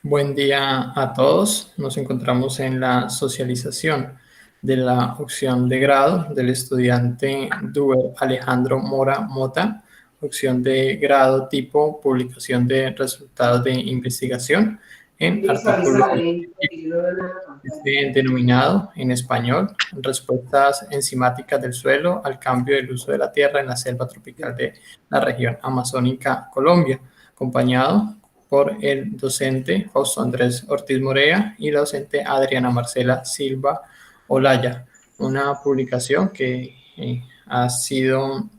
Buen día a todos. Nos encontramos en la socialización de la opción de grado del estudiante Duber Alejandro Mora Mota, opción de grado tipo publicación de resultados de investigación en artículos denominado en español respuestas enzimáticas del suelo al cambio del uso de la tierra en la selva tropical de la región amazónica Colombia, acompañado por el docente Fausto Andrés Ortiz Morea y la docente Adriana Marcela Silva Olaya. Una publicación que ha sido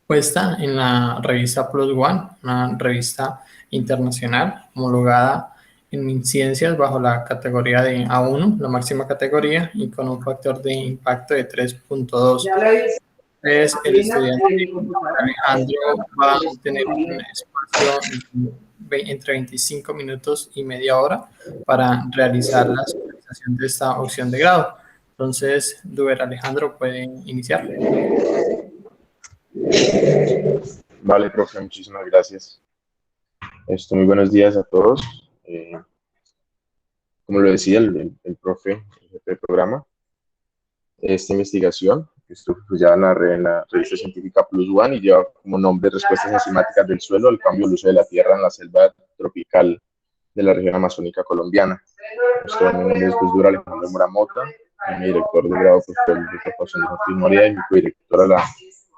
puesta en la revista Plus One, una revista internacional homologada en ciencias bajo la categoría de A1, la máxima categoría, y con un factor de impacto de 3.2. Ya lo he visto. Entonces, el estudiante En mi computadora. Alejandro va a tener un espacio entre 25 minutos y media hora para realizar la socialización de esta opción de grado. Entonces, Duber Alejandro puede iniciar. Vale, profe, muchísimas gracias. Muy buenos días a todos. Como lo decía el profe, el jefe del programa, esta investigación estuvo pues, ya en la revista científica Plus One y lleva como nombre Respuestas enzimáticas del suelo al cambio del uso de la tierra en la selva tropical de la región amazónica colombiana. Mi nombre es Dura Alejandro Mora Mota, mi director de grado pues, fue el doctor José Ortiz Morea y mi co-directora la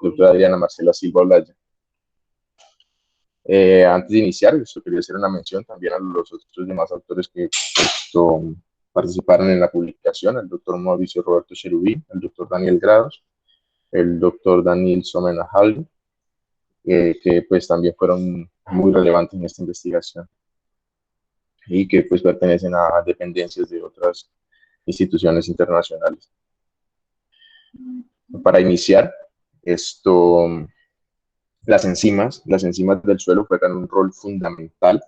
doctora Adriana Marcela Silva Olaya. Antes de iniciar, quería hacer una mención también a los otros demás autores que participaron en la publicación, el doctor Mauricio Roberto Cherubín, el doctor Daniel Grados, el doctor Daniel Somena-Haldi, que pues también fueron muy relevantes en esta investigación y que pues pertenecen a dependencias de otras instituciones internacionales. Para iniciar, las enzimas del suelo juegan un rol fundamental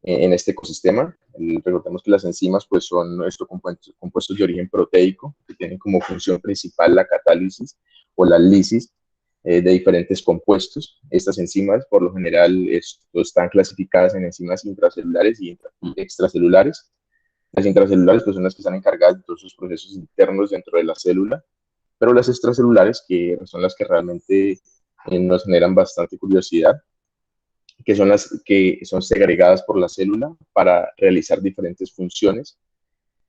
en este ecosistema. Recordemos que las enzimas pues, son estos compuestos de origen proteico que tienen como función principal la catálisis o la lisis de diferentes compuestos. Estas enzimas por lo general están clasificadas en enzimas intracelulares y extracelulares. Las intracelulares pues, son las que están encargadas de todos esos procesos internos dentro de la célula, pero las extracelulares, que son las que realmente nos generan bastante curiosidad, que son las que son segregadas por la célula para realizar diferentes funciones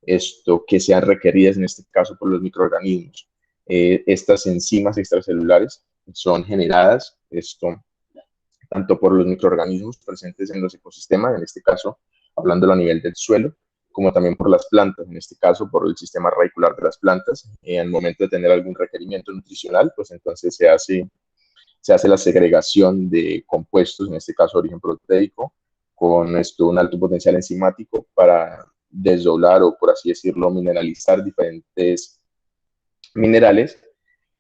que sean requeridas en este caso por los microorganismos. Estas enzimas extracelulares son generadas tanto por los microorganismos presentes en los ecosistemas, en este caso hablando a nivel del suelo, como también por las plantas, en este caso por el sistema radicular de las plantas. Al momento de tener algún requerimiento nutricional, pues entonces se hace la segregación de compuestos, en este caso de origen proteico, con un alto potencial enzimático para desdoblar o, por así decirlo, mineralizar diferentes minerales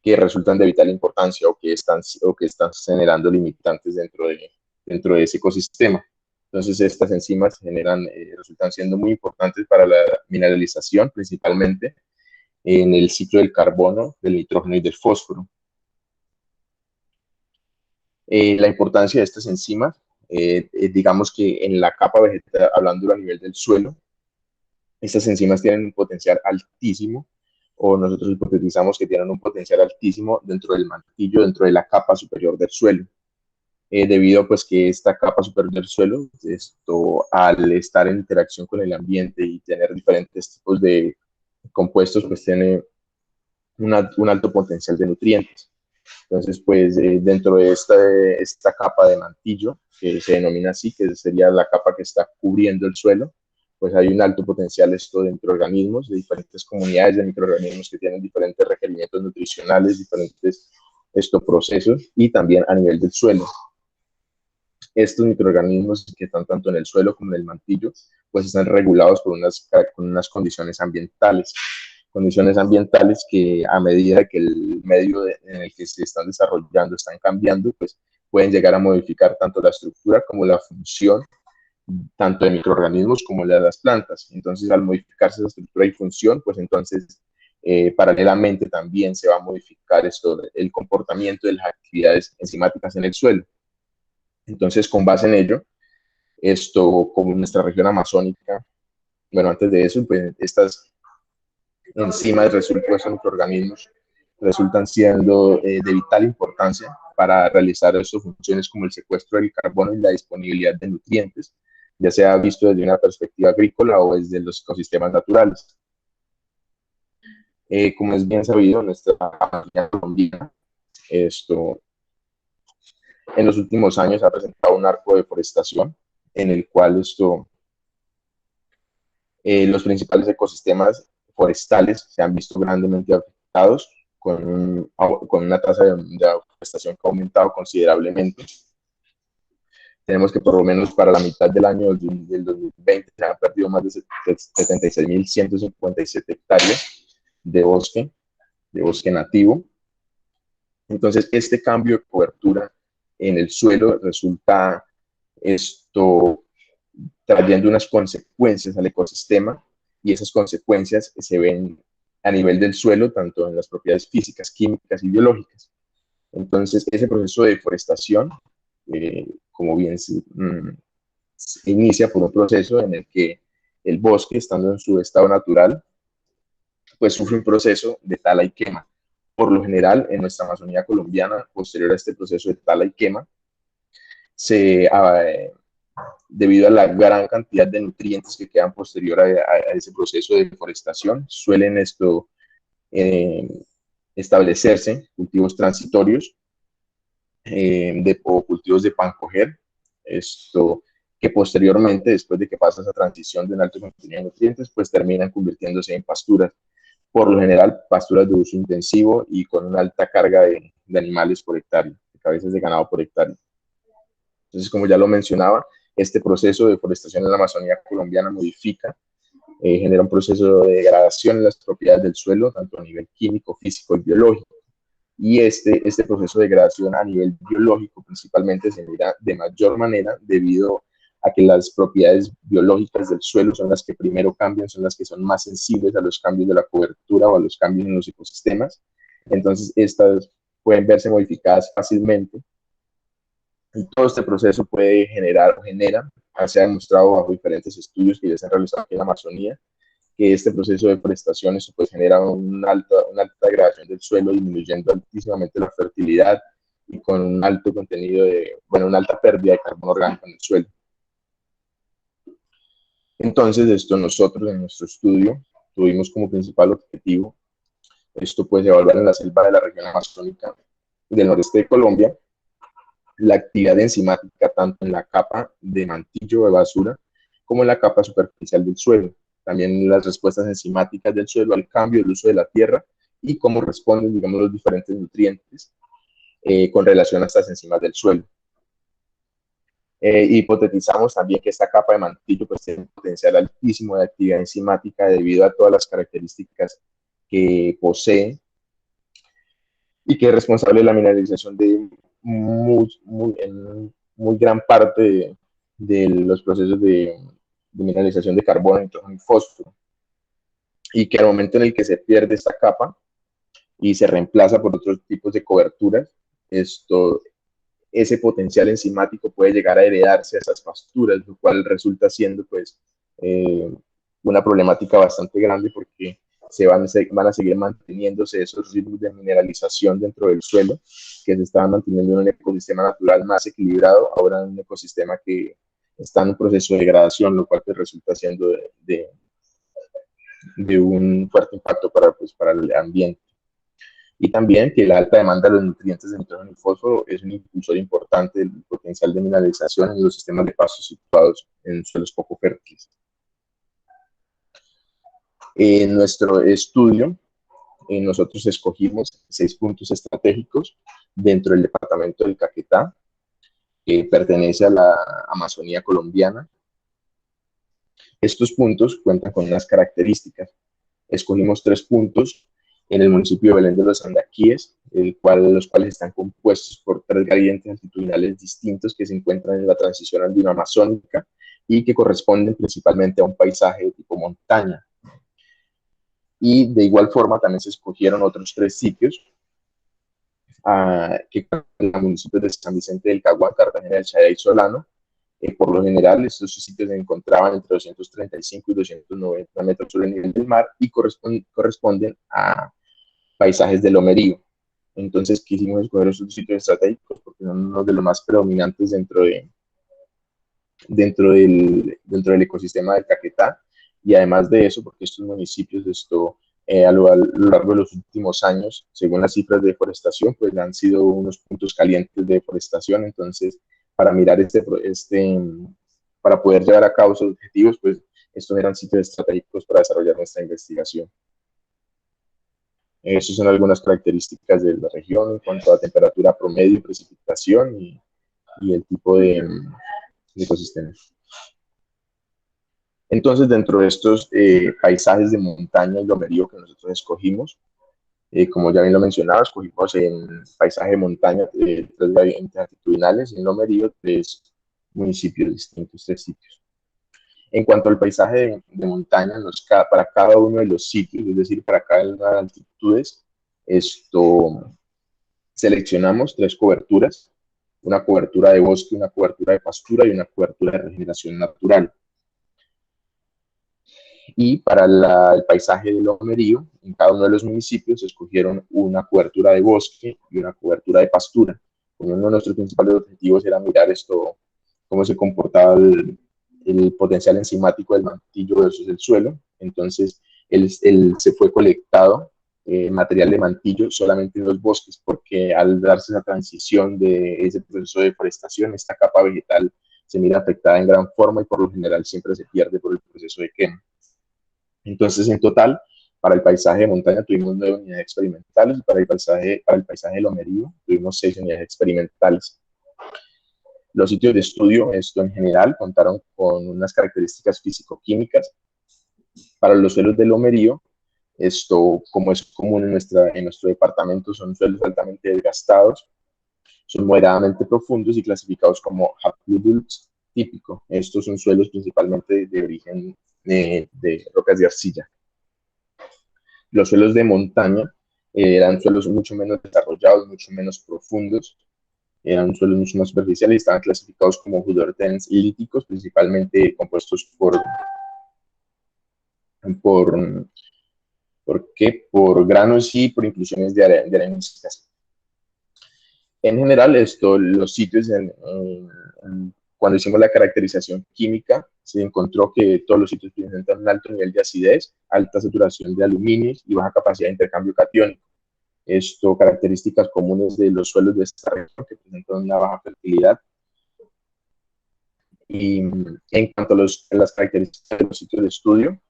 que resultan de vital importancia o que están generando limitantes dentro de ese ecosistema. Entonces, estas enzimas resultan siendo muy importantes para la mineralización, principalmente en el ciclo del carbono, del nitrógeno y del fósforo. La importancia de estas enzimas, digamos que en la capa vegetal, hablando a nivel del suelo, estas enzimas tienen un potencial altísimo, o nosotros hipotetizamos que tienen un potencial altísimo dentro del mantillo, dentro de la capa superior del suelo, debido pues que esta capa superior del suelo, al estar en interacción con el ambiente y tener diferentes tipos de compuestos, pues tiene un alto potencial de nutrientes. Entonces, pues dentro de esta capa de mantillo, que se denomina así, que sería la capa que está cubriendo el suelo, pues hay un alto potencial de microorganismos, de diferentes comunidades de microorganismos que tienen diferentes requerimientos nutricionales, diferentes procesos, y también a nivel del suelo. Estos microorganismos que están tanto en el suelo como en el mantillo, pues están regulados por unas condiciones ambientales que a medida que el medio en el que se están desarrollando están cambiando, pues pueden llegar a modificar tanto la estructura como la función, tanto de microorganismos como de las plantas. Entonces, al modificarse esa estructura y función, pues entonces, paralelamente también se va a modificar el comportamiento de las actividades enzimáticas en el suelo. Entonces, con base en ello, Esto, como nuestra región amazónica. Bueno, antes de eso, pues estas enzimas son microorganismos, resultan siendo de vital importancia para realizar estas funciones como el secuestro del carbono y la disponibilidad de nutrientes, ya sea visto desde una perspectiva agrícola o desde los ecosistemas naturales. Como es bien sabido, nuestra Amazonía colombiana, esto, en los últimos años ha presentado un arco de deforestación en el cual los principales ecosistemas forestales se han visto grandemente afectados con una tasa de deforestación que ha aumentado considerablemente. Tenemos que por lo menos para la mitad del año del 2020 se han perdido más de 76.157 hectáreas de bosque nativo. Entonces, este cambio de cobertura en el suelo resulta trayendo unas consecuencias al ecosistema, y esas consecuencias se ven a nivel del suelo, tanto en las propiedades físicas, químicas y biológicas. Entonces, ese proceso de deforestación, como bien se inicia por un proceso en el que el bosque, estando en su estado natural, pues sufre un proceso de tala y quema. Por lo general, en nuestra Amazonía colombiana, posterior a este proceso de tala y quema, debido a la gran cantidad de nutrientes que quedan posterior a ese proceso de deforestación, suelen eh, establecerse cultivos transitorios o cultivos de pancoger, que posteriormente, después de que pasa esa transición de un alto contenido de nutrientes, pues terminan convirtiéndose en pasturas, por lo general pasturas de uso intensivo y con una alta carga de animales por hectárea, de cabezas de ganado por hectárea. Entonces, como ya lo mencionaba, este proceso de deforestación en la Amazonía colombiana modifica, genera un proceso de degradación en las propiedades del suelo, tanto a nivel químico, físico y biológico. Y este proceso de degradación a nivel biológico principalmente se mira de mayor manera debido a que las propiedades biológicas del suelo son las que primero cambian, son las que son más sensibles a los cambios de la cobertura o a los cambios en los ecosistemas. Entonces, estas pueden verse modificadas fácilmente. Y todo este proceso puede generar o genera, se ha demostrado bajo diferentes estudios que ya se han realizado aquí en la Amazonía, que este proceso de deforestación pues, genera una alta degradación del suelo, disminuyendo altísimamente la fertilidad y con un alto contenido una alta pérdida de carbono orgánico en el suelo. Entonces, nosotros en nuestro estudio tuvimos como principal objetivo pues evaluar en la selva de la región amazónica del noreste de Colombia la actividad enzimática tanto en la capa de mantillo de basura como en la capa superficial del suelo. También las respuestas enzimáticas del suelo al cambio del uso de la tierra y cómo responden, digamos, los diferentes nutrientes con relación a estas enzimas del suelo. Hipotetizamos también que esta capa de mantillo pues, tiene un potencial altísimo de actividad enzimática debido a todas las características que posee y que es responsable de la mineralización de en muy gran parte de los procesos de mineralización de carbono, nitrógeno y fósforo, y que al momento en el que se pierde esta capa y se reemplaza por otros tipos de coberturas, ese potencial enzimático puede llegar a heredarse a esas pasturas, lo cual resulta siendo pues una problemática bastante grande porque van a seguir manteniéndose esos ritmos de mineralización dentro del suelo que se estaban manteniendo en un ecosistema natural más equilibrado, ahora en un ecosistema que está en un proceso de degradación, lo cual pues, resulta siendo de un fuerte impacto para el ambiente. Y también que la alta demanda de los nutrientes de nitrógeno y fósforo es un impulsor importante del potencial de mineralización en los sistemas de pastos situados en suelos poco fértiles. En nuestro estudio, nosotros escogimos 6 puntos estratégicos dentro del departamento del Caquetá, que pertenece a la Amazonía colombiana. Estos puntos cuentan con unas características. Escogimos 3 puntos en el municipio de Belén de los Andaquíes, los cuales están compuestos por 3 gradientes altitudinales distintos que se encuentran en la transición andino-amazónica y que corresponden principalmente a un paisaje de tipo montaña. Y de igual forma también se escogieron otros 3 sitios que en los municipios de San Vicente del Caguán, Cartagena del Chayá y Solano, Por lo general, estos sitios se encontraban entre 235 y 290 metros sobre el nivel del mar y corresponden a paisajes de lomerío. Entonces quisimos escoger estos sitios estratégicos porque son uno de los más predominantes dentro del ecosistema del Caquetá, y además de eso, porque estos municipios, a lo largo de los últimos años, según las cifras de deforestación, pues han sido unos puntos calientes de deforestación. Entonces, para mirar para poder llevar a cabo esos objetivos, pues estos eran sitios estratégicos para desarrollar nuestra investigación. Esas son algunas características de la región en cuanto a temperatura promedio, precipitación y el tipo de ecosistemas. Entonces, dentro de estos paisajes de montaña y lomerío que nosotros escogimos, como ya bien lo mencionaba, escogimos en paisaje de montaña 3 gradientes altitudinales y en lomerío 3 municipios distintos, 3 sitios. En cuanto al paisaje de montaña, para cada uno de los sitios, es decir, para cada una de las altitudes, seleccionamos 3 coberturas: una cobertura de bosque, una cobertura de pastura y una cobertura de regeneración natural. Y para el paisaje de lomerío, en cada uno de los municipios escogieron una cobertura de bosque y una cobertura de pastura. Uno de nuestros principales objetivos era mirar cómo se comportaba el potencial enzimático del mantillo versus el suelo. Entonces, se fue colectado material de mantillo solamente en los bosques, porque al darse esa transición de ese proceso de deforestación, esta capa vegetal se mira afectada en gran forma y por lo general siempre se pierde por el proceso de quema. Entonces, en total, para el paisaje de montaña tuvimos 9 unidades experimentales y para el paisaje de lomerío tuvimos 6 unidades experimentales. Los sitios de estudio, en general, contaron con unas características físico-químicas. Para los suelos de lomerío, como es común en nuestro departamento, son suelos altamente desgastados, son moderadamente profundos y clasificados como hapludults típico. Estos son suelos principalmente de origen de rocas de arcilla. Los suelos de montaña eran suelos mucho menos desarrollados, mucho menos profundos, eran suelos mucho más superficiales y estaban clasificados como hudortens líticos, principalmente compuestos por granos y por inclusiones de areniscas. En general, los sitios, cuando hicimos la caracterización química, se encontró que todos los sitios presentan un alto nivel de acidez, alta saturación de aluminio y baja capacidad de intercambio catiónico. Características comunes de los suelos de esta región que presentan una baja fertilidad. Y en cuanto a las características de los sitios de estudio,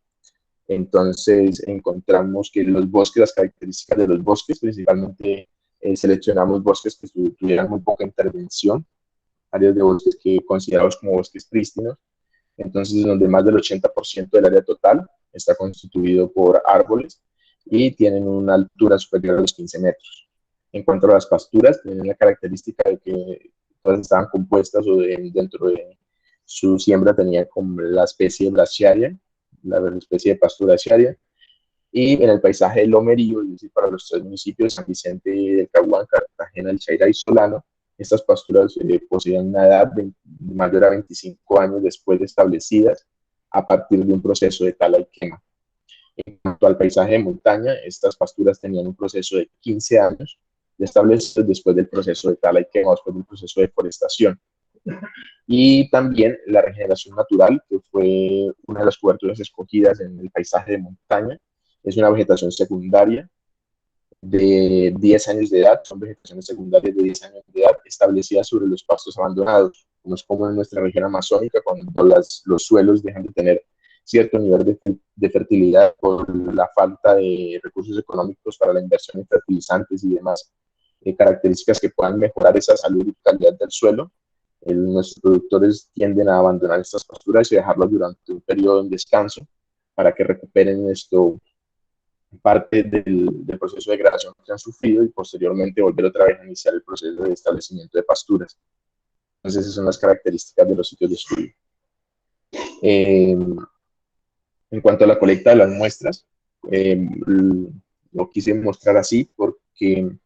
entonces encontramos que las características de los bosques, principalmente seleccionamos bosques que tuvieran muy poca intervención, áreas de bosques considerados como bosques prístinos. Entonces, donde más del 80% del área total está constituido por árboles y tienen una altura superior a los 15 metros. En cuanto a las pasturas, tienen la característica de que todas estaban compuestas dentro de su siembra tenía como la especie brachiaria, la especie de pastura brachiaria. Y en el paisaje de lomerío, es decir, para los 3 municipios, San Vicente del Caguán, Cartagena, El Chayra y Solano, estas pasturas poseían una edad mayor a 25 años después de establecidas a partir de un proceso de tala y quema. En cuanto al paisaje de montaña, estas pasturas tenían un proceso de 15 años de establecidos después del proceso de tala y quema, después del proceso de deforestación. Y también la regeneración natural, que fue una de las coberturas escogidas en el paisaje de montaña, es una vegetación secundaria de 10 años de edad, son vegetaciones secundarias de 10 años de edad establecidas sobre los pastos abandonados, como es común en nuestra región amazónica, cuando los suelos dejan de tener cierto nivel de fertilidad por la falta de recursos económicos para la inversión en fertilizantes y demás características que puedan mejorar esa salud y calidad del suelo. Nuestros productores tienden a abandonar estas pasturas y dejarlas durante un periodo de descanso para que recuperen parte del proceso de degradación que han sufrido y posteriormente volver otra vez a iniciar el proceso de establecimiento de pasturas. Entonces, esas son las características de los sitios de estudio. En cuanto a la colecta de las muestras, lo quise mostrar así porque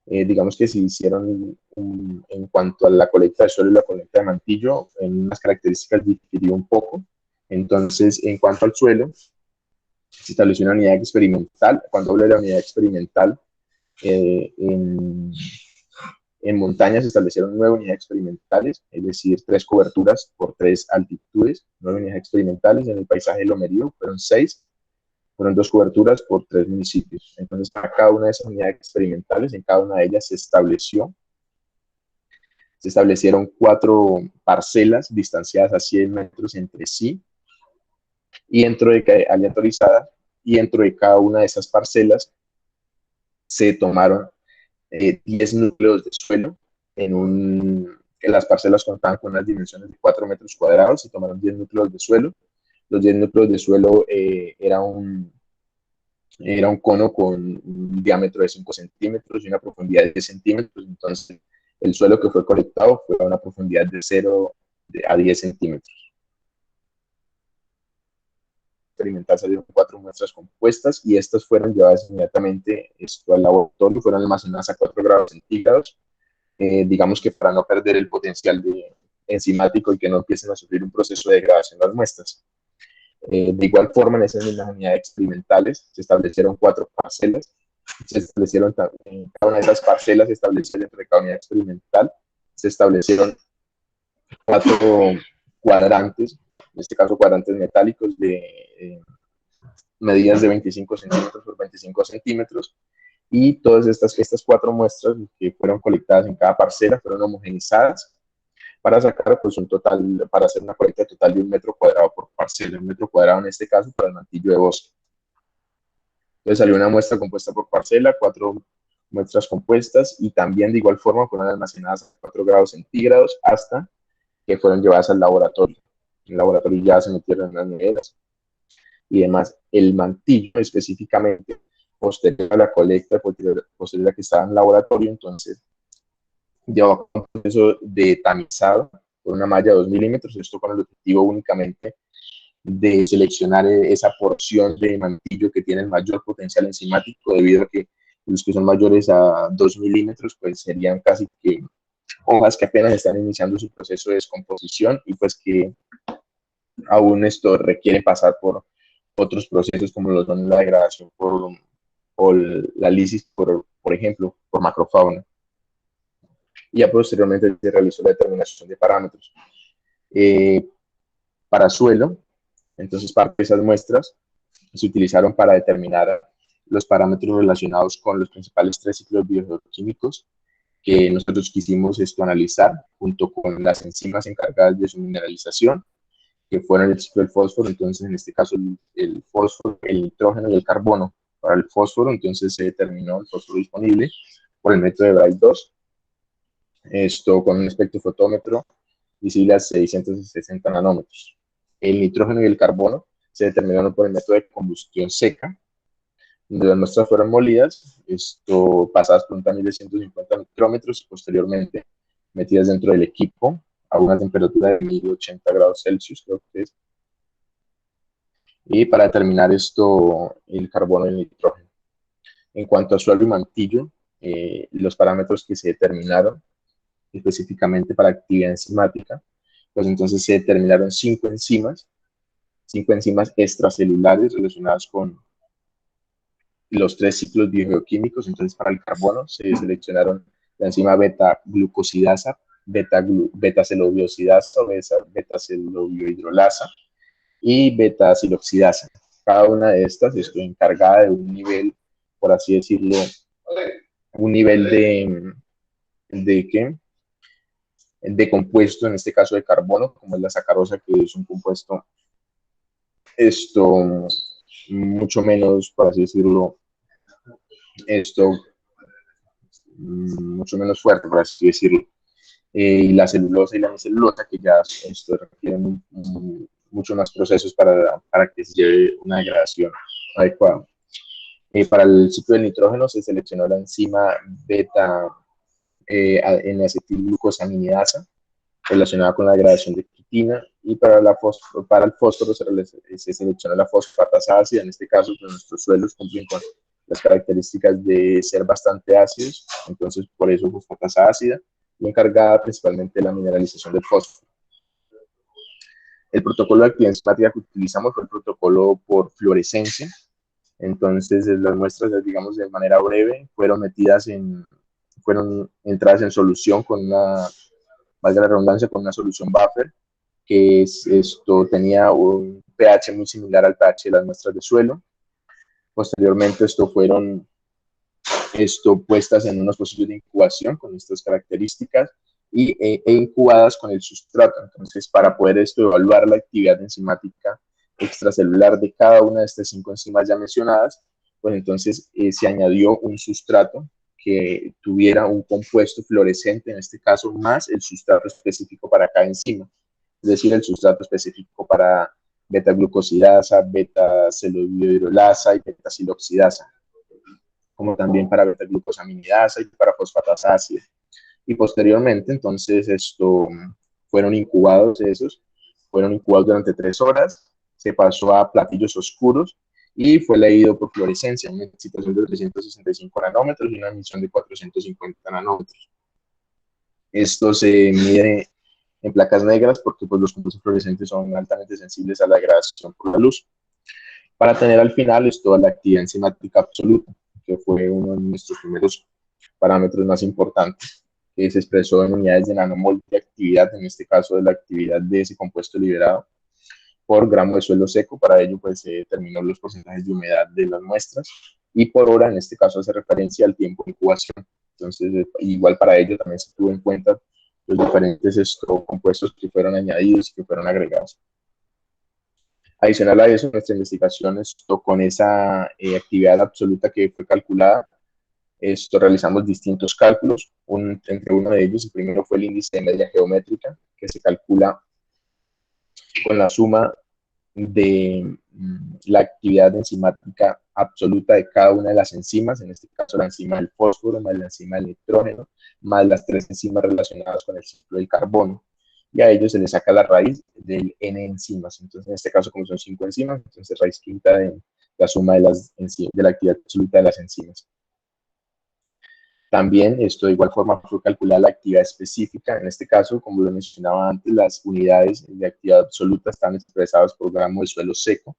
Digamos que se hicieron en cuanto a la colecta de suelo y la colecta de mantillo, en unas características difirió un poco. Entonces, en cuanto al suelo, se estableció una unidad experimental. Cuando hablo de la unidad experimental, eh, en, en montañas se establecieron 9 unidades experimentales, es decir, 3 coberturas por 3 altitudes, 9 unidades experimentales. En el paisaje de Lomerío fueron 6, fueron 2 coberturas por 3 municipios. Entonces, para cada una de esas unidades experimentales, en cada una de ellas se establecieron 4 parcelas distanciadas a 100 metros entre sí y aleatorizadas, y dentro de cada una de esas parcelas se tomaron 10 núcleos de suelo que las parcelas contaban con unas dimensiones de 4 metros cuadrados, se tomaron 10 núcleos de suelo. Los 10 núcleos de suelo era un cono con un diámetro de 5 centímetros y una profundidad de 10 centímetros. Entonces, el suelo que fue colectado fue a una profundidad de 0 a 10 centímetros. Experimental salieron 4 muestras compuestas y estas fueron llevadas inmediatamente al laboratorio, fueron almacenadas a 4 grados centígrados, digamos que para no perder el potencial enzimático y que no empiecen a sufrir un proceso de degradación las muestras. De igual forma, en esas mismas unidades experimentales se establecieron 4 parcelas. Se establecieron en cada una de esas parcelas, se establecieron entre cada unidad experimental, se establecieron 4 cuadrantes, en este caso cuadrantes metálicos de medidas de 25 centímetros por 25 centímetros, y todas estas 4 muestras que fueron colectadas en cada parcela fueron homogenizadas para sacar pues un total, para hacer una colecta total de 1 metro cuadrado por parcela, 1 metro cuadrado en este caso para el mantillo de bosque. Entonces salió una muestra compuesta por parcela, 4 muestras compuestas, y también de igual forma fueron almacenadas a 4 grados centígrados hasta que fueron llevadas al laboratorio. En el laboratorio ya se metieron en las neveras y demás. El mantillo específicamente, posterior a la colecta, posterior a que estaba en el laboratorio, entonces llevaba un proceso de tamizado con una malla de 2 milímetros, esto con el objetivo únicamente de seleccionar esa porción de mantillo que tiene el mayor potencial enzimático, debido a que los que son mayores a 2 milímetros pues serían casi que hojas que apenas están iniciando su proceso de descomposición y pues que aún esto requiere pasar por otros procesos como lo son la degradación o la lisis, por ejemplo, por macrofauna. Y ya posteriormente se realizó la determinación de parámetros. Para suelo, entonces parte de esas muestras se utilizaron para determinar los parámetros relacionados con los principales 3 ciclos biogeoquímicos que nosotros quisimos analizar, junto con las enzimas encargadas de su mineralización, que fueron el ciclo del fósforo. Entonces, en este caso, el fósforo, el nitrógeno y el carbono. Para el fósforo, entonces se determinó el fósforo disponible por el método de Bright 2, esto con un espectrofotómetro visible a 660 nanómetros. El nitrógeno y el carbono se determinaron por el método de combustión seca, donde las muestras fueron molidas, pasadas por un tamil de 150 micrómetros y posteriormente metidas dentro del equipo a una temperatura de 1080 grados Celsius, creo que es, y para determinar el carbono y el nitrógeno. En cuanto a suelo y mantillo, los parámetros que se determinaron específicamente para actividad enzimática, pues entonces se determinaron 5 enzimas extracelulares relacionadas con los 3 ciclos biogeoquímicos. Entonces, para el carbono se seleccionaron la enzima beta-glucosidasa, beta-celobiosidasa o beta-celobiohidrolasa y beta-siloxidasa. Cada una de estas estoy encargada de un nivel, por así decirlo, un nivel de compuesto, en este caso de carbono, como es la sacarosa, que es un compuesto mucho menos, por así decirlo, mucho menos fuerte, por así decirlo. Y la celulosa y la hemicelulosa, que ya requieren mucho más procesos para que se lleve una degradación adecuada. Para el ciclo del nitrógeno se seleccionó la enzima beta N-acetilglucosaminidasa, relacionada con la degradación de quitina, y para el fósforo se seleccionó la fosfatasa ácida. En este caso, pues, nuestros suelos cumplen con las características de ser bastante ácidos, entonces por eso fosfatasa ácida, y encargada principalmente de la mineralización del fósforo. El protocolo de actividad enzimática que utilizamos fue el protocolo por fluorescencia. Entonces las muestras, digamos de manera breve, fueron entradas en solución con una, valga la redundancia, con una solución buffer, que esto tenía un pH muy similar al pH de las muestras de suelo. Posteriormente fueron puestas en unos procesos de incubación con estas características e incubadas con el sustrato. Entonces, para poder evaluar la actividad enzimática extracelular de cada una de estas 5 enzimas ya mencionadas, pues entonces se añadió un sustrato que tuviera un compuesto fluorescente, en este caso, más el sustrato específico para cada enzima, es decir, el sustrato específico para beta-glucosidasa, beta-celulohidrolasa y beta-siloxidasa, como también para beta-glucosaminidasa y para fosfatasa ácida. Y posteriormente, entonces, fueron incubados durante 3 horas, se pasó a platillos oscuros y fue leído por fluorescencia, una excitación de 365 nanómetros y una emisión de 450 nanómetros. Esto se mide en placas negras porque pues, los compuestos fluorescentes son altamente sensibles a la degradación por la luz. Para tener al final la actividad enzimática absoluta, que fue uno de nuestros primeros parámetros más importantes, que se expresó en unidades de nanomol de actividad, en este caso de la actividad de ese compuesto liberado por gramo de suelo seco. Para ello pues se determinó los porcentajes de humedad de las muestras, y por hora, en este caso, hace referencia al tiempo de incubación. Entonces, igual para ello también se tuvo en cuenta los diferentes compuestos que fueron añadidos y que fueron agregados. Adicional a eso, nuestra investigación con esa actividad absoluta que fue calculada, realizamos distintos cálculos. Entre uno de ellos, el primero fue el índice de media geométrica, que se calcula con la suma de la actividad enzimática absoluta de cada una de las enzimas, en este caso la enzima del fósforo, más la enzima del nitrógeno, más las 3 enzimas relacionadas con el ciclo del carbono, y a ellos se les saca la raíz del n enzimas. Entonces, en este caso, como son 5 enzimas, entonces raíz quinta de la suma de la actividad absoluta de las enzimas. También de igual forma fue calcular la actividad específica. En este caso, como lo mencionaba antes, las unidades de actividad absoluta están expresadas por gramo de suelo seco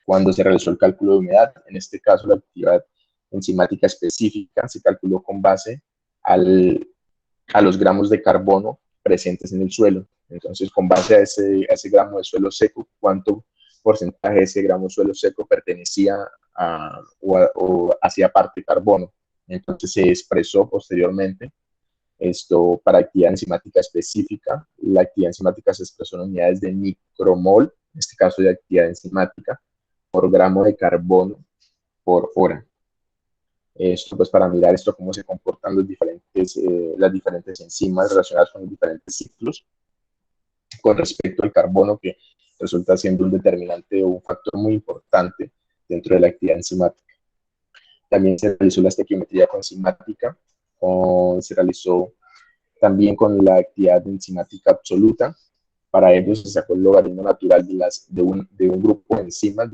cuando se realizó el cálculo de humedad. En este caso, la actividad enzimática específica se calculó con base a los gramos de carbono presentes en el suelo. Entonces, con base a ese gramo de suelo seco, cuánto porcentaje de ese gramo de suelo seco pertenecía o hacía parte de carbono. Entonces se expresó posteriormente para actividad enzimática específica. La actividad enzimática se expresó en unidades de micromol, en este caso de actividad enzimática, por gramo de carbono por hora. Pues para mirar cómo se comportan las diferentes enzimas relacionadas con los diferentes ciclos con respecto al carbono, que resulta siendo un determinante o un factor muy importante dentro de la actividad enzimática. También se realizó la estequiometría coenzimática, se realizó también con la actividad enzimática absoluta. Para ello se sacó el logaritmo natural de un grupo de enzimas,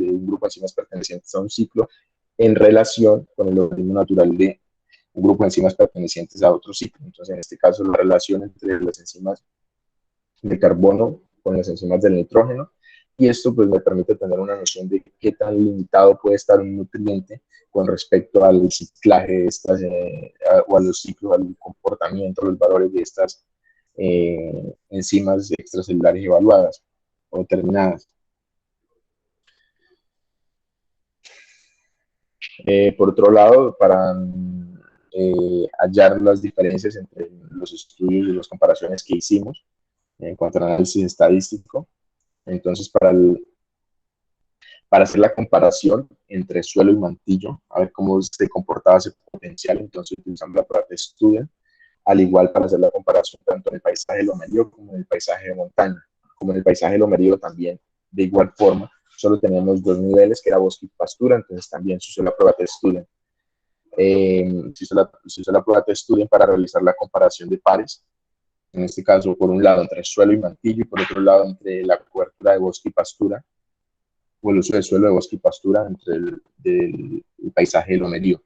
pertenecientes a un ciclo, en relación con el logaritmo natural de un grupo de enzimas pertenecientes a otro ciclo. Entonces, en este caso, la relación entre las enzimas de carbono con las enzimas del nitrógeno, y esto pues me permite tener una noción de qué tan limitado puede estar un nutriente con respecto al ciclaje de estas, o a los ciclos, al comportamiento, los valores de estas enzimas extracelulares evaluadas o determinadas. Por otro lado, para hallar las diferencias entre los estudios y las comparaciones que hicimos en cuanto al análisis estadístico, entonces para hacer la comparación entre suelo y mantillo, a ver cómo se comportaba ese potencial, entonces utilizamos la prueba de Student, al igual para hacer la comparación tanto en el paisaje lomerío como en el paisaje de montaña. Como en el paisaje lomerío también, de igual forma, solo teníamos 2 niveles, que era bosque y pastura, entonces también se usó la prueba de Student. Se usó la prueba de Student para realizar la comparación de pares, en este caso, por un lado, entre suelo y mantillo, y por otro lado, entre la cobertura de bosque y pastura. o el uso del suelo de bosque y pastura dentro del paisaje de lomerío.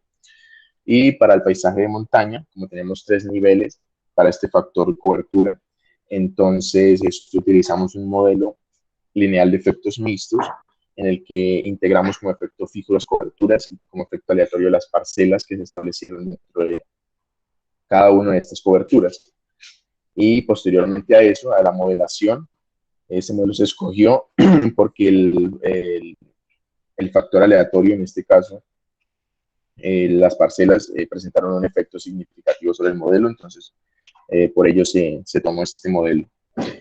Y para el paisaje de montaña, como tenemos 3 niveles para este factor de cobertura, entonces utilizamos un modelo lineal de efectos mixtos en el que integramos como efecto fijo las coberturas y como efecto aleatorio las parcelas que se establecieron dentro de cada una de estas coberturas. Y posteriormente a eso, a la modelación, ese modelo se escogió porque el factor aleatorio, en este caso, las parcelas presentaron un efecto significativo sobre el modelo, entonces por ello se tomó este modelo.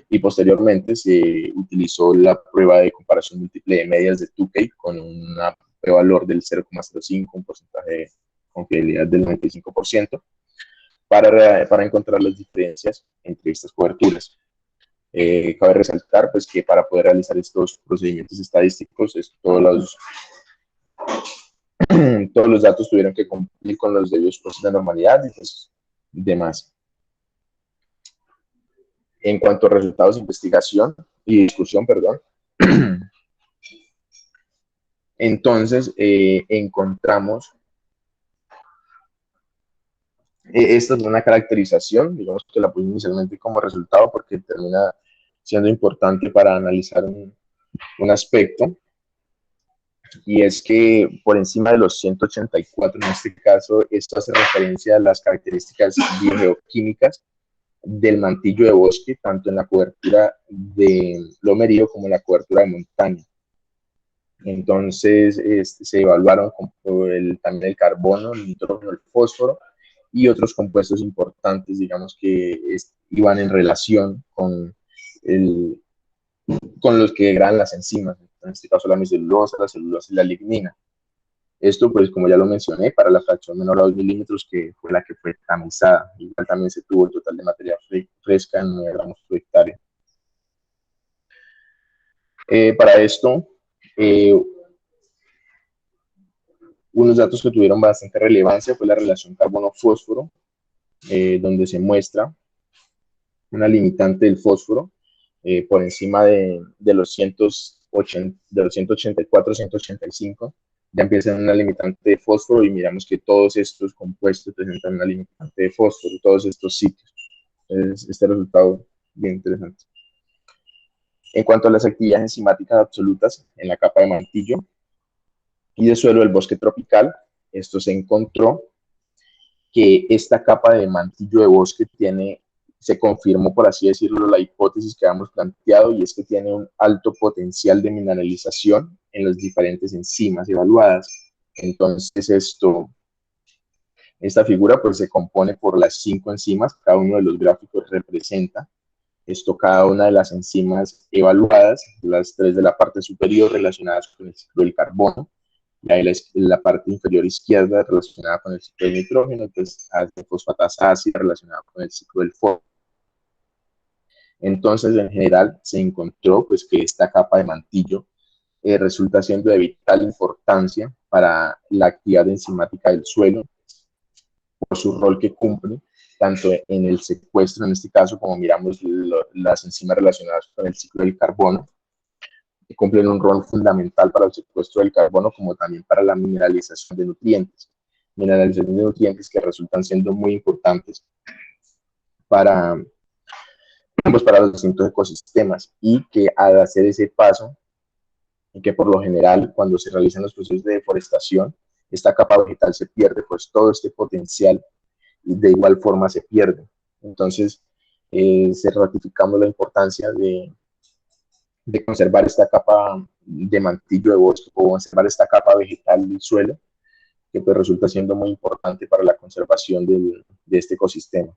Y posteriormente se utilizó la prueba de comparación múltiple de medias de Tukey con un valor del 0,05, un porcentaje de confiabilidad del 95%, para encontrar las diferencias entre estas coberturas. Cabe resaltar pues, que para poder realizar estos procedimientos estadísticos, todos los datos tuvieron que cumplir con los debidos procesos de normalidad y pues, demás. En cuanto a resultados de investigación y discusión, perdón, entonces encontramos, esta es una caracterización, digamos que la puse inicialmente como resultado porque termina siendo importante para analizar un aspecto, y es que por encima de los 184, en este caso, esto hace referencia a las características biogeoquímicas del mantillo de bosque, tanto en la cobertura de lomerío como en la cobertura de montaña. Entonces, se evaluaron también el carbono, el nitrógeno, el fósforo y otros compuestos importantes, digamos, que iban en relación con los que degradan las enzimas, en este caso la micelulosa, la celulosa y la lignina. Esto, pues, como ya lo mencioné, para la fracción menor a 2 milímetros, que fue la que fue tamizada. Igual también se tuvo el total de materia fresca en 9 gramos por hectárea. Para esto, unos datos que tuvieron bastante relevancia fue la relación carbono-fósforo, donde se muestra una limitante del fósforo por encima de los 184, 185, ya empieza en una limitante de fósforo y miramos que todos estos compuestos presentan una limitante de fósforo, todos estos sitios. Es este resultado bien interesante. En cuanto a las actividades enzimáticas absolutas en la capa de mantillo y de suelo del bosque tropical, esto se encontró que esta capa de mantillo de bosque se confirmó, por así decirlo, la hipótesis que habíamos planteado, y es que tiene un alto potencial de mineralización en las diferentes enzimas evaluadas. Entonces, esta figura pues se compone por las 5 enzimas, cada uno de los gráficos representa cada una de las enzimas evaluadas, las 3 de la parte superior relacionadas con el ciclo del carbono, la parte inferior izquierda relacionada con el ciclo del nitrógeno, pues fosfatasa ácida relacionada con el ciclo del fósforo. Entonces, en general, se encontró pues, que esta capa de mantillo resulta siendo de vital importancia para la actividad enzimática del suelo, por su rol que cumple, tanto en el secuestro, en este caso, como miramos las enzimas relacionadas con el ciclo del carbono, que cumplen un rol fundamental para el secuestro del carbono, como también para la mineralización de nutrientes. Mineralización de nutrientes que resultan siendo muy importantes para los distintos ecosistemas, y que al hacer ese paso, y que por lo general cuando se realizan los procesos de deforestación, esta capa vegetal se pierde, pues todo este potencial de igual forma se pierde. Entonces, se ratificamos la importancia de conservar esta capa de mantillo de bosque, o conservar esta capa vegetal del suelo, que pues resulta siendo muy importante para la conservación de este ecosistema.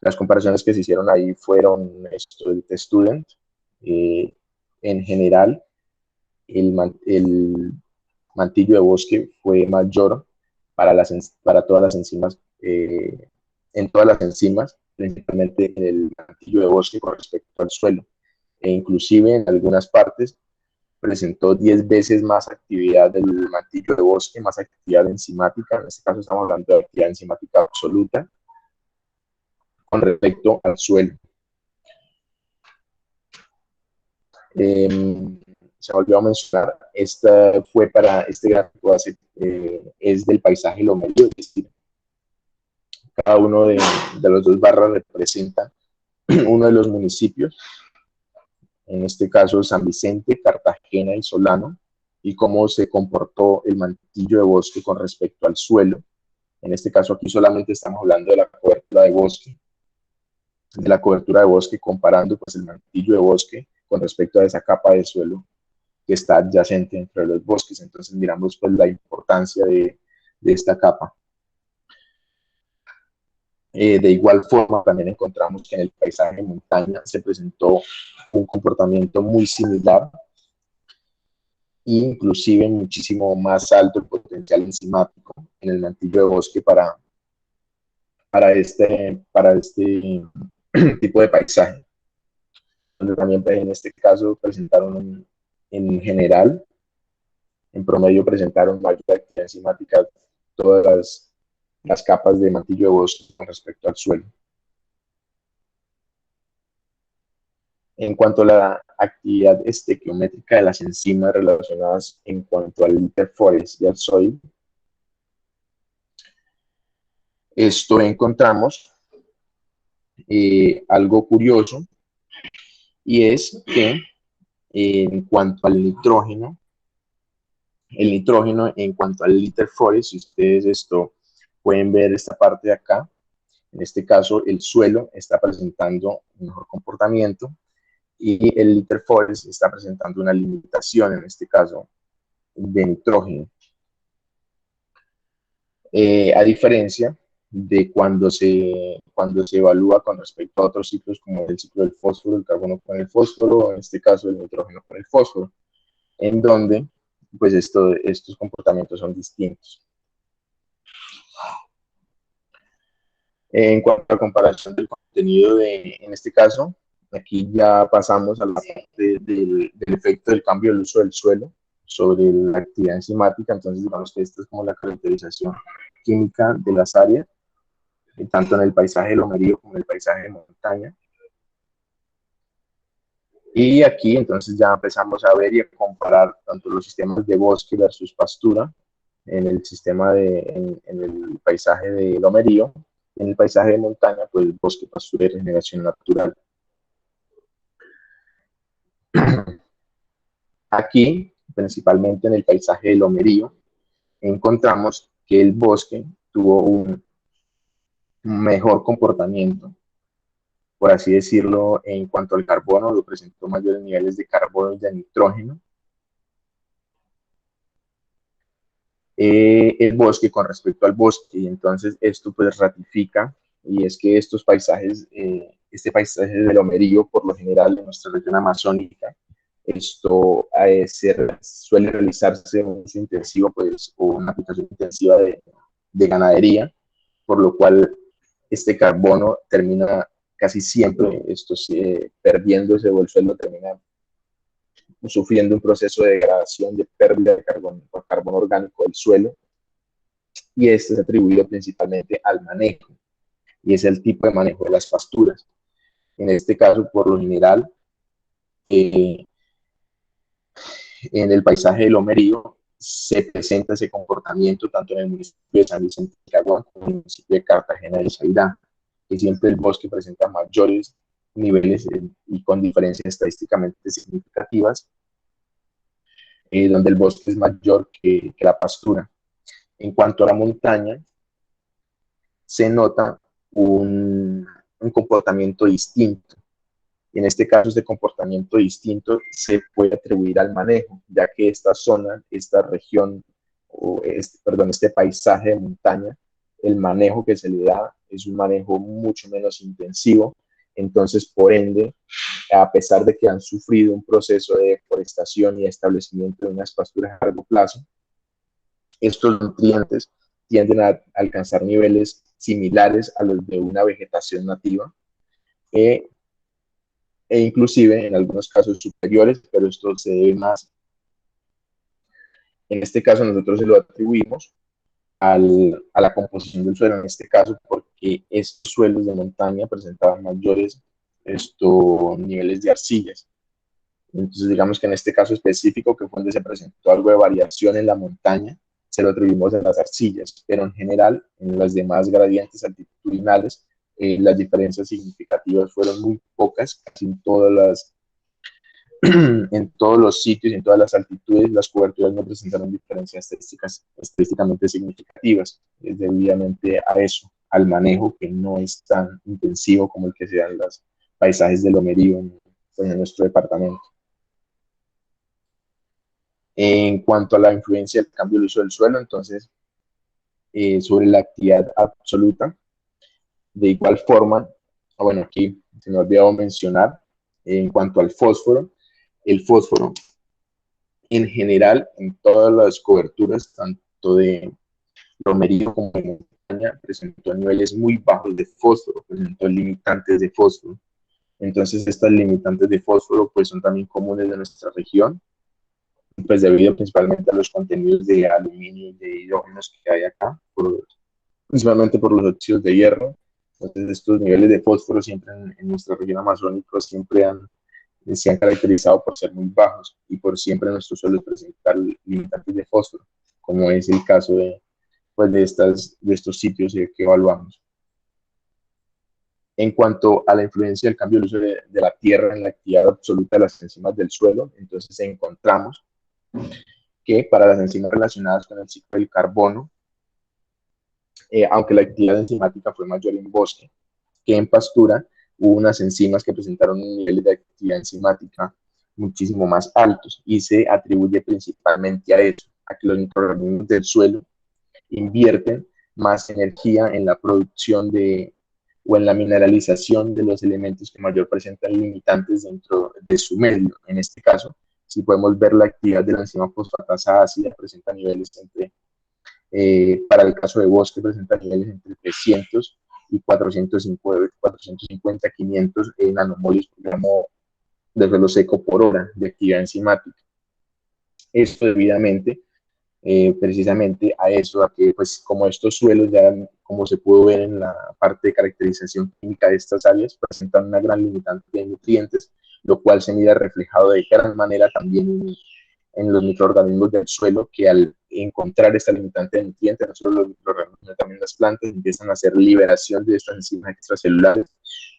Las comparaciones que se hicieron ahí fueron el Student. En general, el mantillo de bosque fue mayor para todas las enzimas, en todas las enzimas, principalmente en el mantillo de bosque con respecto al suelo, e inclusive en algunas partes presentó 10 veces más actividad del mantillo de bosque, más actividad enzimática. En este caso estamos hablando de actividad enzimática absoluta con respecto al suelo. se volvió a mencionar, esta fue para este gráfico es del paisaje lomerío, es decir, cada uno de los dos barras representa uno de los municipios, en este caso San Vicente, Cartagena y Solano, y cómo se comportó el mantillo de bosque con respecto al suelo. En este caso aquí solamente estamos hablando de la cobertura de bosque, comparando pues el mantillo de bosque con respecto a esa capa de suelo que está adyacente entre los bosques. Entonces miramos pues la importancia de esta capa. De igual forma, también encontramos que en el paisaje de montaña se presentó un comportamiento muy similar, inclusive muchísimo más alto el potencial enzimático en el mantillo de bosque para este tipo de paisaje. Donde también en este caso presentaron en general, en promedio presentaron mayor actividad enzimática todas las capas de mantillo de bosque con respecto al suelo. En cuanto a la actividad estequiométrica de las enzimas relacionadas en cuanto al interforest y al soil, esto encontramos algo curioso, y es que en cuanto al nitrógeno, el nitrógeno en cuanto al interforest, si ustedes pueden ver esta parte de acá, en este caso el suelo está presentando un mejor comportamiento, y el interforest está presentando una limitación, en este caso, de nitrógeno. A diferencia de cuando se evalúa con respecto a otros ciclos, como el ciclo del fósforo, el carbono con el fósforo, en este caso el nitrógeno con el fósforo, en donde pues estos comportamientos son distintos. En cuanto a comparación del contenido en este caso, aquí ya pasamos a la parte del efecto del cambio del uso del suelo sobre la actividad enzimática. Entonces, digamos que esta es como la caracterización química de las áreas, tanto en el paisaje lomerío como en el paisaje de montaña. Y aquí entonces ya empezamos a ver y a comparar tanto los sistemas de bosque versus pastura en el en el paisaje de lomerío. En el paisaje de montaña, pues bosque, pastura y regeneración natural. Aquí, principalmente en el paisaje de lomerío, encontramos que el bosque tuvo un mejor comportamiento, por así decirlo, en cuanto al carbono, lo presentó mayores niveles de carbono y de nitrógeno. El bosque con respecto al bosque, y entonces esto pues ratifica, y es que estos paisajes, este paisaje de lomerío, por lo general en nuestra región amazónica, esto suele realizarse un uso intensivo, pues, o una aplicación intensiva de ganadería, por lo cual este carbono termina casi siempre perdiéndose, o el suelo termina sufriendo un proceso de degradación, de pérdida de carbono orgánico del suelo, y este es atribuido principalmente al manejo, y es el tipo de manejo de las pasturas. En este caso, por lo general, en el paisaje de lomerío se presenta ese comportamiento tanto en el municipio de San Vicente de Caguán como en el municipio de Cartagena de Saidá, que siempre el bosque presenta mayores niveles y con diferencias estadísticamente significativas, donde el bosque es mayor que la pastura. En cuanto a la montaña, se nota un comportamiento distinto. En este caso, este comportamiento distinto se puede atribuir al manejo, ya que esta zona, esta región, este paisaje de montaña, el manejo que se le da es un manejo mucho menos intensivo. Entonces, por ende, a pesar de que han sufrido un proceso de deforestación y establecimiento de unas pasturas a largo plazo, estos nutrientes tienden a alcanzar niveles similares a los de una vegetación nativa, e inclusive en algunos casos superiores, pero esto se debe más, en este caso nosotros se lo atribuimos a la composición del suelo, en este caso porque estos suelos de montaña presentaban mayores niveles de arcillas. Entonces, digamos que en este caso específico, que fue donde se presentó algo de variación en la montaña, se lo atribuimos a las arcillas, pero en general, en las demás gradientes altitudinales, las diferencias significativas fueron muy pocas, casi en todas en todos los sitios y en todas las altitudes, las coberturas no presentaron diferencias estadísticamente significativas. Es debidamente a eso, al manejo que no es tan intensivo como el que se da en los paisajes de lomerío en nuestro departamento. En cuanto a la influencia del cambio del uso del suelo, entonces, sobre la actividad absoluta, de igual forma, bueno, aquí se me ha olvidado mencionar, en cuanto al fósforo, el fósforo en general, en todas las coberturas, tanto de romería como de montaña, presentó niveles muy bajos de fósforo, presentó limitantes de fósforo. Entonces, estas limitantes de fósforo pues son también comunes de nuestra región, pues debido principalmente a los contenidos de aluminio y de hidrógenos que hay acá, principalmente por los óxidos de hierro. Entonces, estos niveles de fósforo siempre en nuestra región amazónica siempre se han caracterizado por ser muy bajos y por siempre nuestros suelos presentar limitantes de fósforo, como es el caso pues, de estos sitios que evaluamos. En cuanto a la influencia del cambio del uso de la tierra en la actividad absoluta de las enzimas del suelo, entonces encontramos que para las enzimas relacionadas con el ciclo del carbono, aunque la actividad enzimática fue mayor en bosque que en pastura, hubo unas enzimas que presentaron un nivel de actividad enzimática muchísimo más altos y se atribuye principalmente a eso, a que los microorganismos del suelo invierten más energía en la producción o en la mineralización de los elementos que mayor presentan limitantes dentro de su medio. En este caso, si podemos ver la actividad de la enzima fosfatasa ácida, presenta niveles para el caso de bosque, presenta niveles entre 300 y 450, 500 nanomolios por gramo de suelo seco por hora de actividad enzimática. Esto debidamente precisamente a eso, a que pues como estos suelos ya, como se pudo ver en la parte de caracterización química de estas áreas, presentan una gran limitante de nutrientes, lo cual se mira reflejado de gran manera también en los microorganismos del suelo, que al encontrar esta limitante de nutrientes, no solo los microorganismos, sino también las plantas, empiezan a hacer liberación de estas enzimas extracelulares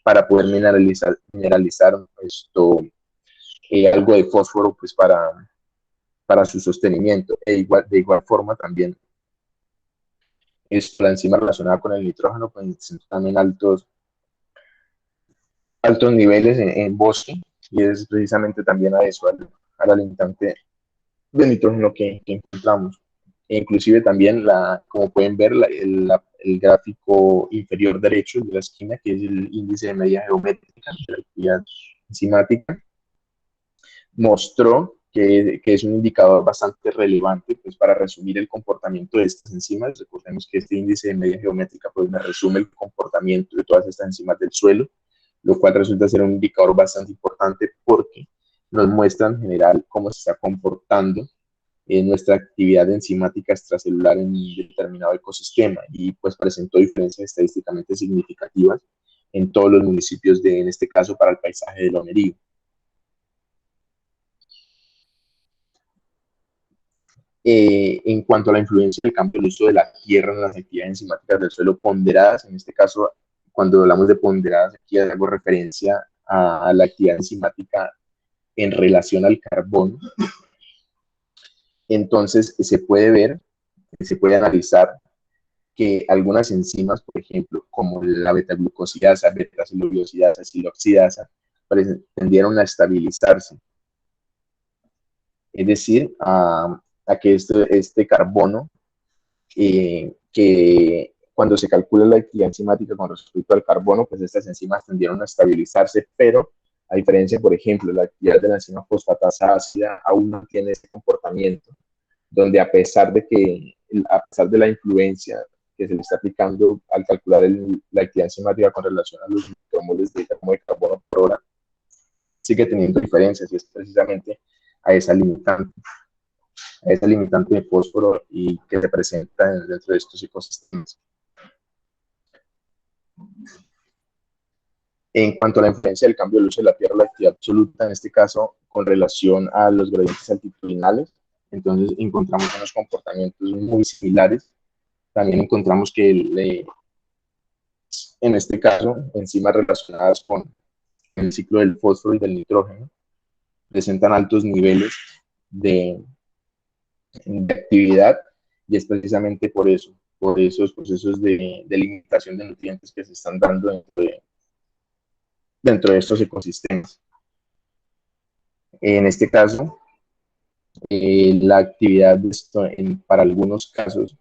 para poder mineralizar esto, algo de fósforo pues para su sostenimiento. De igual forma también la enzima relacionada con el nitrógeno pues también altos niveles en bosque, y es precisamente también a eso, a la limitante de nitrógeno que encontramos. E inclusive también, como pueden ver, el gráfico inferior derecho de la esquina, que es el índice de medida geométrica de la actividad enzimática, mostró que es un indicador bastante relevante pues, para resumir el comportamiento de estas enzimas. Recordemos que este índice de medida geométrica pues, me resume el comportamiento de todas estas enzimas del suelo, lo cual resulta ser un indicador bastante importante porque nos muestra en general cómo se está comportando nuestra actividad enzimática extracelular en un determinado ecosistema, y pues presentó diferencias estadísticamente significativas en todos los municipios en este caso para el paisaje de Lomerío. En cuanto a la influencia del cambio del uso de la tierra en las actividades enzimáticas del suelo ponderadas, en este caso, cuando hablamos de ponderadas, aquí hago referencia a la actividad enzimática en relación al carbono. Entonces, se puede ver, se puede analizar que algunas enzimas, por ejemplo, como la beta-glucosidasa, beta-celulosidasa, siloxidasa, tendieron a estabilizarse. Es decir, a que este carbono, que cuando se calcula la actividad enzimática con respecto al carbono, pues estas enzimas tendieron a estabilizarse, pero a diferencia, por ejemplo, la actividad de la enzima fosfatasa ácida aún no tiene este comportamiento, donde a pesar de la influencia que se le está aplicando al calcular la actividad enzimática con relación a los micromoles de gramo de carbono por hora, sigue teniendo diferencias, y es precisamente a esa limitante de fósforo y que se presenta dentro de estos ecosistemas. En cuanto a la influencia del cambio del uso de la tierra, la actividad absoluta, en este caso, con relación a los gradientes altitudinales, entonces encontramos unos comportamientos muy similares. También encontramos que en este caso, enzimas relacionadas con el ciclo del fósforo y del nitrógeno presentan altos niveles de actividad, y es precisamente por esos procesos de limitación de nutrientes que se están dando dentro de estos ecosistemas. En este caso, la actividad para algunos casos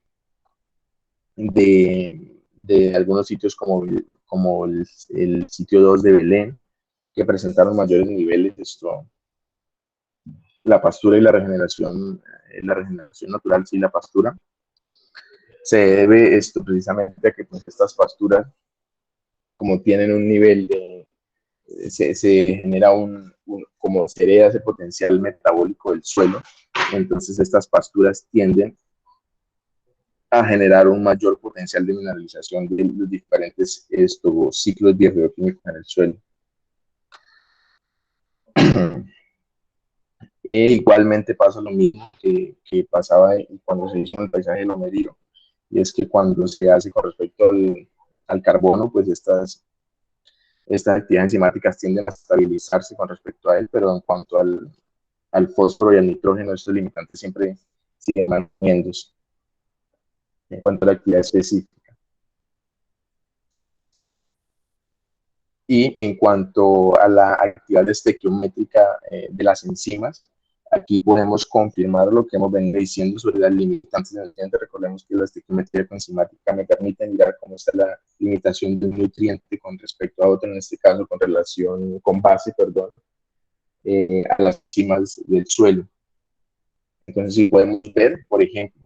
de algunos sitios como el sitio 2 de Belén, que presentaron mayores niveles de la pastura y la regeneración natural, sí, la pastura, se debe precisamente a que pues, estas pasturas, como tienen un nivel se genera como se hereda ese potencial metabólico del suelo, entonces estas pasturas tienden a generar un mayor potencial de mineralización de los diferentes ciclos biogeoquímicos en el suelo. Igualmente pasa lo mismo que pasaba cuando se hizo en el paisaje del Lomerío, y es que cuando se hace con respecto al carbono, pues estas actividades enzimáticas tienden a estabilizarse con respecto a él, pero en cuanto al fósforo y al nitrógeno, estos limitantes siempre siguen manteniéndose en cuanto a la actividad específica. Y en cuanto a la actividad estequiométrica de las enzimas, aquí podemos confirmar lo que hemos venido diciendo sobre las limitantes de nutrientes. Recordemos que la estequiometría enzimática me permite mirar cómo está la limitación de un nutriente con respecto a otro, en este caso con base a las enzimas del suelo. Entonces, si podemos ver, por ejemplo,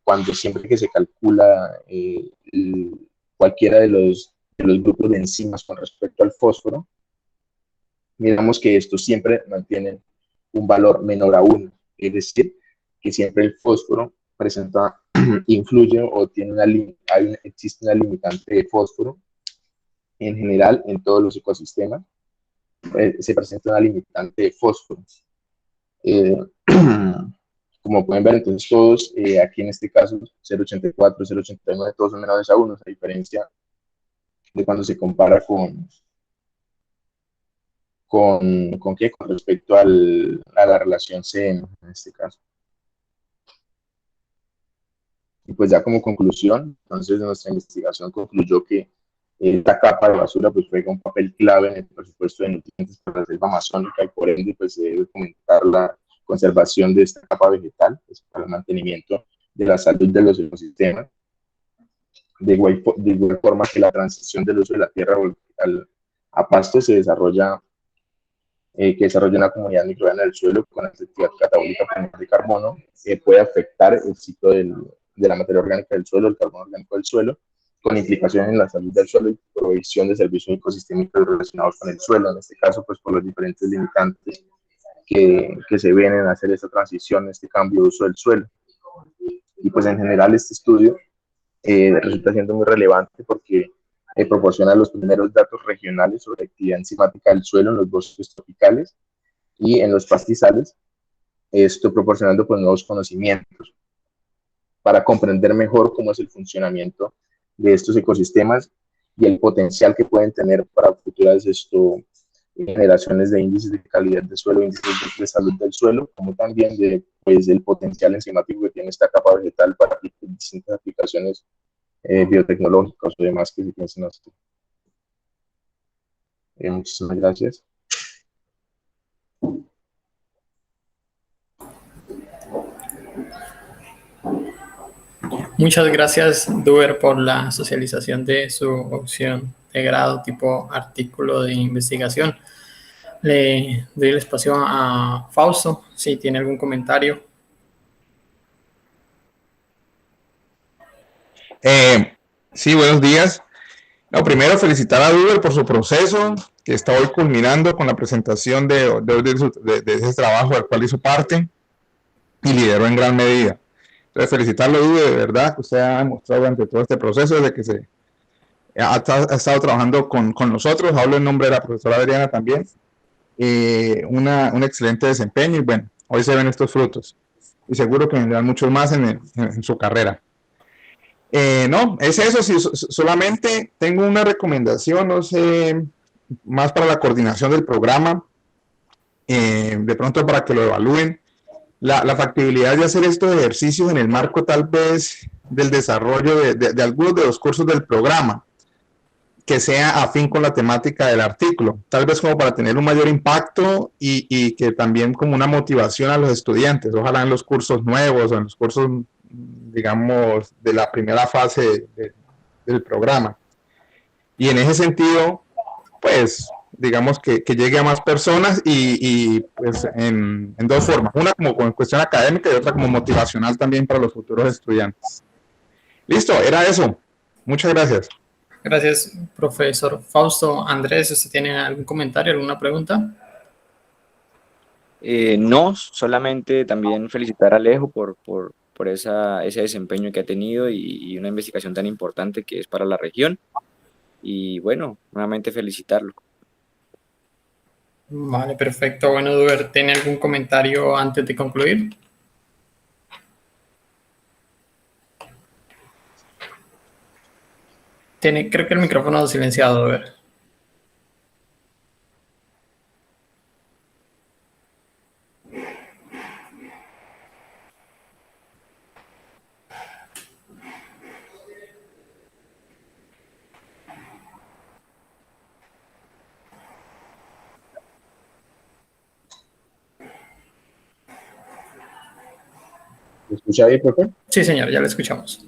cuando siempre que se calcula cualquiera de los grupos de enzimas con respecto al fósforo, miramos que estos siempre mantienen un valor menor a 1, es decir, que siempre el fósforo influye o existe una limitante de fósforo. En general, en todos los ecosistemas se presenta una limitante de fósforo. Como pueden ver, entonces todos, aquí en este caso, 0.84, 0.89, todos son menores a 1, a diferencia de cuando se compara con respecto a la relación CM, en este caso. Y pues ya como conclusión, entonces nuestra investigación concluyó que esta capa de basura pues juega un papel clave en el presupuesto de nutrientes para la selva amazónica, y por ende pues se debe fomentar la conservación de esta capa vegetal pues, para el mantenimiento de la salud de los ecosistemas. De igual forma que la transición del uso de la tierra a pasto se desarrolla una comunidad microbiana del suelo con actividad catabólica primordial de carbono, puede afectar el ciclo de la materia orgánica del suelo, el carbono orgánico del suelo, con implicaciones en la salud del suelo y provisión de servicios ecosistémicos relacionados con el suelo, en este caso pues por los diferentes limitantes que se ven en hacer esta transición, este cambio de uso del suelo. Y pues en general este estudio resulta siendo muy relevante porque proporciona los primeros datos regionales sobre actividad enzimática del suelo en los bosques tropicales y en los pastizales, esto proporcionando pues nuevos conocimientos para comprender mejor cómo es el funcionamiento de estos ecosistemas y el potencial que pueden tener para futuras generaciones de índices de calidad del suelo, índices de salud del suelo, como también del potencial enzimático que tiene esta capa vegetal para distintas aplicaciones biotecnológicas o demás que se piensen así. Muchísimas gracias. Muchas gracias, Duber, por la socialización de su opción de grado tipo artículo de investigación. Le doy el espacio a Fausto, si tiene algún comentario. Sí, buenos días. No, primero felicitar a Duber por su proceso, que está hoy culminando con la presentación de ese trabajo del cual hizo parte y lideró en gran medida. Entonces, felicitarlo, Dude, de verdad, que usted ha demostrado durante todo este proceso de que ha estado trabajando con nosotros. Hablo en nombre de la profesora Adriana también. Un excelente desempeño y bueno, hoy se ven estos frutos y seguro que vendrán muchos más en su carrera. No, es eso, sí, solamente tengo una recomendación, no sé, más para la coordinación del programa, de pronto para que lo evalúen, la factibilidad de hacer estos ejercicios en el marco tal vez del desarrollo de algunos de los cursos del programa, que sea afín con la temática del artículo, tal vez como para tener un mayor impacto y que también como una motivación a los estudiantes, ojalá en los cursos nuevos o en los cursos, digamos, de la primera fase del programa. Y en ese sentido, pues, digamos que llegue a más personas y pues en dos formas, una como con cuestión académica y otra como motivacional también para los futuros estudiantes. Listo, era eso. Muchas gracias. Gracias, profesor Fausto. Andrés, ¿usted tiene algún comentario, alguna pregunta? No, solamente también felicitar a Alejo por ese desempeño que ha tenido y una investigación tan importante que es para la región. Y bueno, nuevamente felicitarlo. Vale, perfecto. Bueno, Duber, ¿tiene algún comentario antes de concluir? Creo que el micrófono es silenciado, Duber. ¿Me escucha ahí, profe? Sí, señor, ya lo escuchamos.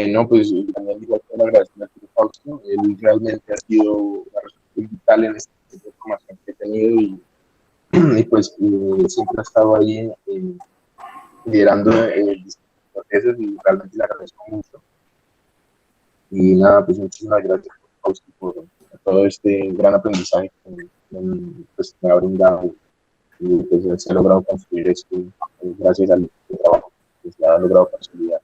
No, pues también digo que agradecer al profe Fausto. Él realmente ha sido una resolución vital en este tipo de formación que he tenido y pues siempre ha estado ahí liderando distintos procesos y realmente le agradezco mucho. Y nada, pues muchísimas gracias, Fausto, por todo este gran aprendizaje pues, me ha brindado y pues, se ha logrado construir esto gracias al trabajo que se ha logrado consolidar.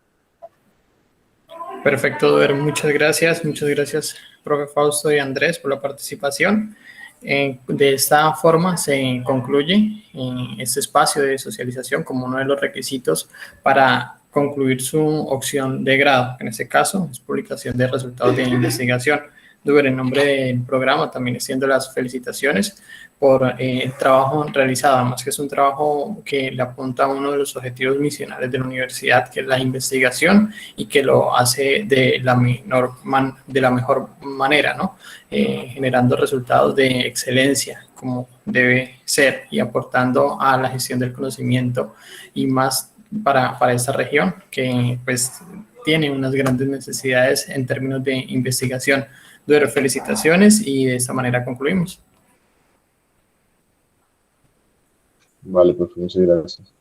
Perfecto, Duber, muchas gracias, profe Fausto y Andrés, por la participación. De esta forma se concluye este espacio de socialización como uno de los requisitos para concluir su opción de grado, en este caso es publicación de resultados de investigación. Duber, en nombre del programa, también extiendo las felicitaciones por el trabajo realizado, además que es un trabajo que le apunta a uno de los objetivos misionales de la universidad, que es la investigación, y que lo hace de la mejor manera, ¿no? Generando resultados de excelencia, como debe ser, y aportando a la gestión del conocimiento, y más para esta región, que pues tiene unas grandes necesidades en términos de investigación. Duero, felicitaciones y de esta manera concluimos. Vale, pues muchas gracias.